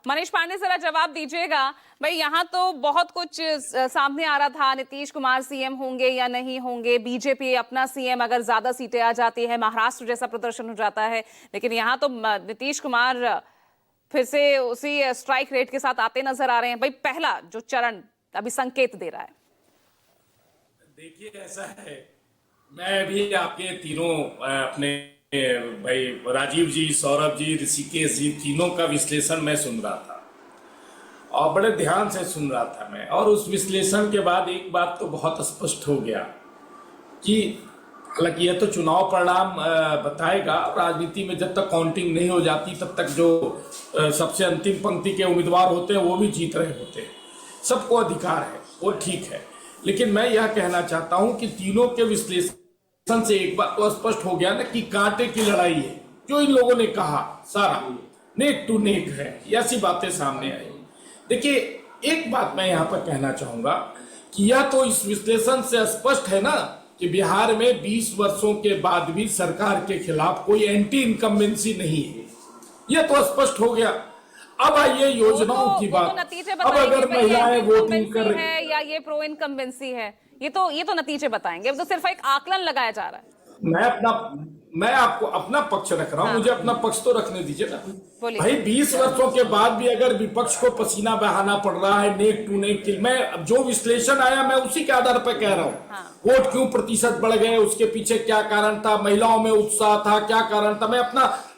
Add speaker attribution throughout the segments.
Speaker 1: मनीष पांडे जरा जवाब दीजिएगा। भाई यहाँ तो बहुत कुछ सामने आ रहा था, नीतीश कुमार सीएम होंगे या नहीं होंगे, बीजेपी अपना सीएम अगर ज्यादा सीटें आ जाती है, महाराष्ट्र जैसा प्रदर्शन हो जाता है, लेकिन यहाँ तो नीतीश कुमार फिर से उसी स्ट्राइक रेट के साथ आते नजर आ रहे हैं। भाई पहला जो चरण अभी संकेत दे रहा है।
Speaker 2: देखिए ऐसा है, मैं भी आपके तीनों अपने भाई राजीव जी, सौरभ जी, ऋषिकेश जी, तीनों का विश्लेषण मैं सुन रहा था और बड़े ध्यान से सुन रहा था मैं। और उस विश्लेषण के बाद एक बात तो बहुत स्पष्ट हो गया कि हालांकि यह तो चुनाव परिणाम बताएगा, राजनीति में जब तक काउंटिंग नहीं हो जाती तब तक जो सबसे अंतिम पंक्ति के उम्मीदवार होते हैं वो भी जीत रहे होते हैं। सबको अधिकार है, वो ठीक है, लेकिन मैं यह कहना चाहता हूं कि तीनों के विश्लेषण से एक बात तो स्पष्ट हो गया ना कि कांटे की लड़ाई है। जो इन लोगों ने कहा सारा नेक टू नेक है, ऐसी बातें सामने आई। देखिए एक बात मैं यहाँ पर कहना चाहूंगा कि यह तो इस विश्लेषण से स्पष्ट है ना कि बिहार में 20 वर्षों के बाद भी सरकार के खिलाफ कोई एंटी इनकम्बेंसी नहीं है, यह तो स्पष्ट हो गया। अब आइए योजनाओं की बात। अब अगर महिलाएं वोटिंग कर रही
Speaker 1: है या ये प्रो इनकम्बेंसी है, ये तो नतीजे बताएंगे। अब तो सिर्फ एक आकलन लगाया जा रहा है।
Speaker 2: मैं आपको अपना पक्ष रख रहा हूं। हाँ। मुझे अपना पक्ष तो रखने दीजिए ना भाई। 20 वर्षों के बाद भी अगर विपक्ष को पसीना बहाना पड़ रहा है नेक टू नेक, मैं जो विश्लेषण आया मैं उसी के आधार पर कह रहा हूँ। हाँ। वोट क्यों प्रतिशत बढ़ गए, उसके पीछे क्या कारण था, महिलाओं में उत्साह था, क्या कारण था,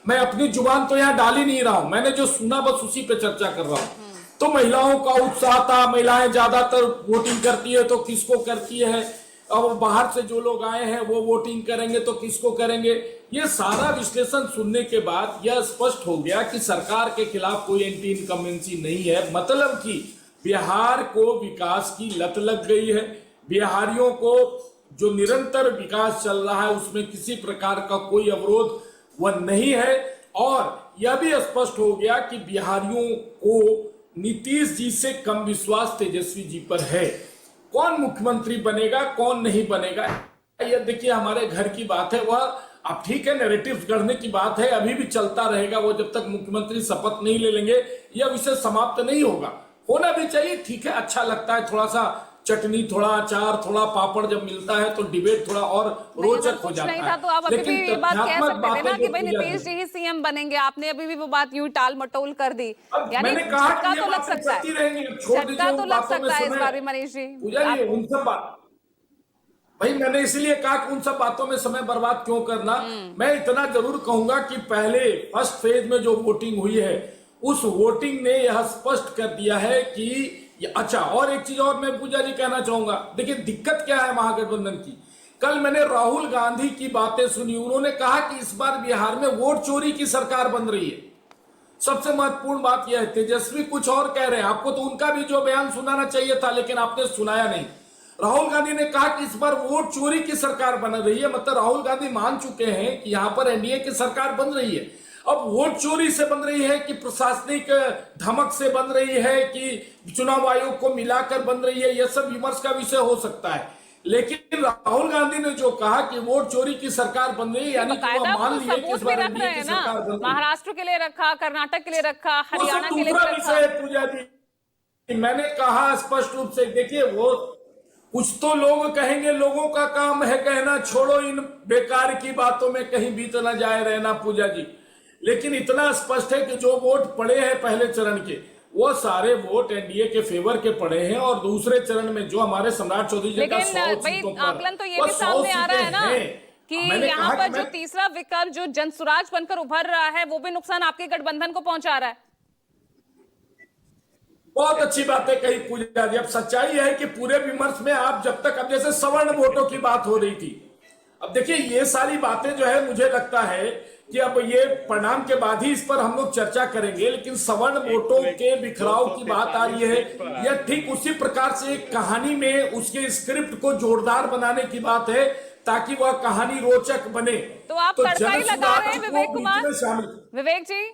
Speaker 2: मैं अपनी जुबान तो यहाँ डाल ही नहीं रहा हूँ। मैंने जो सुना बस उसी पे चर्चा कर रहा हूँ। तो महिलाओं का उत्साह था, महिलाएं ज्यादातर वोटिंग करती है तो किसको करती है, और बाहर से जो लोग आए हैं वो वोटिंग करेंगे तो किसको करेंगे। ये सारा विश्लेषण सुनने के बाद यह स्पष्ट हो गया कि सरकार के खिलाफ कोई एंटी इनकम्बेंसी नहीं है। मतलब कि बिहार को विकास की लत लग गई है। बिहारियों को जो निरंतर विकास चल रहा है उसमें किसी प्रकार का कोई अवरोध वह नहीं है। और यह भी स्पष्ट हो गया कि बिहारियों को नीतीश जी से कम विश्वास तेजस्वी जी पर है। कौन मुख्यमंत्री बनेगा कौन नहीं बनेगा, ये देखिए हमारे घर की बात है। वह अब ठीक है, नैरेटिव गढ़ने की बात है, अभी भी चलता रहेगा। वो जब तक मुख्यमंत्री शपथ नहीं ले लेंगे यह विषय समाप्त नहीं होगा। होना भी चाहिए, ठीक है, अच्छा लगता है। थोड़ा सा चटनी, थोड़ा अचार, थोड़ा पापड़ जब मिलता है तो डिबेट थोड़ा और रोचक हो जाता है।
Speaker 1: तो आप अभी भी ये बात कह सकते थे ना कि भाई नीतीश जी ही सीएम बनेंगे। आपने अभी भी वो बात यूं टाल मटोल कर दी। यानी झटका तो लग सकता है, झटका तो लग सकता है इस बार भी मनीष जी।
Speaker 2: उन सब भाई मैंने इसलिए कहा कि उन सब बातों में समय बर्बाद क्यों करना। मैं इतना जरूर कहूंगा कि पहले फर्स्ट फेज में जो वोटिंग हुई है उस वोटिंग ने यह स्पष्ट कर दिया है कि अच्छा। और एक चीज और मैं पूजा जी कहना चाहूंगा, देखिए दिक्कत क्या है महागठबंधन की। कल मैंने राहुल गांधी की बातें सुनी, उन्होंने कहा कि इस बार बिहार में वोट चोरी की सरकार बन रही है। सबसे महत्वपूर्ण बात यह है, तेजस्वी कुछ और कह रहे हैं, आपको तो उनका भी जो बयान सुनाना चाहिए था लेकिन आपने सुनाया नहीं। राहुल गांधी ने कहा कि इस बार वोट चोरी की सरकार बन रही है। मतलब राहुल गांधी मान चुके हैं कि यहां पर एनडीए की सरकार बन रही है। अब वोट चोरी से बन रही है कि प्रशासनिक धमक से बन रही है कि चुनाव आयोग को मिलाकर बन रही है, यह सब विमर्श का विषय हो सकता है। लेकिन राहुल गांधी ने जो कहा कि वोट चोरी की सरकार बन रही है, यानी कि वो मान लिए कि इस बार एनडीए की सरकार बन रही है।
Speaker 1: महाराष्ट्र के लिए रखा, कर्नाटक के लिए रखा, हरियाणा के लिए रखा।
Speaker 2: पूजा जी मैंने कहा स्पष्ट रूप से, देखिए वो कुछ तो लोग कहेंगे, लोगों का काम है कहना छोड़ो इन बेकार की बातों में कहीं बीत न जाए रहना पूजा जी। लेकिन इतना स्पष्ट है कि जो वोट पड़े हैं पहले चरण के वो सारे वोट एनडीए के फेवर के पड़े हैं। और दूसरे चरण में जो हमारे सम्राट चौधरी जी का 100 सीटों पर,
Speaker 1: आकलन तो ये भी सामने आ रहा है ना कि यहाँ पर जो तीसरा विकल्प जो जनसुराज बनकर उभर रहा है वो भी नुकसान आपके गठबंधन को पहुंचा रहा है।
Speaker 2: बहुत अच्छी बातें कही पूजा जी। अब सच्चाई है कि पूरे विमर्श में आप जब तक, अब जैसे सवर्ण वोटों की बात हो रही थी, अब देखिए ये सारी बातें जो है मुझे लगता है कि अब ये परिणाम के बाद ही इस पर हम लोग चर्चा करेंगे। लेकिन सवर्ण वोटों के बिखराव की बात आ रही है, यह ठीक उसी प्रकार से एक कहानी में उसके स्क्रिप्ट को जोरदार बनाने की बात है ताकि वह कहानी रोचक बने।
Speaker 1: तो आप तड़का ही लगा रहे हैं विवेक कुमार, विवेक जी।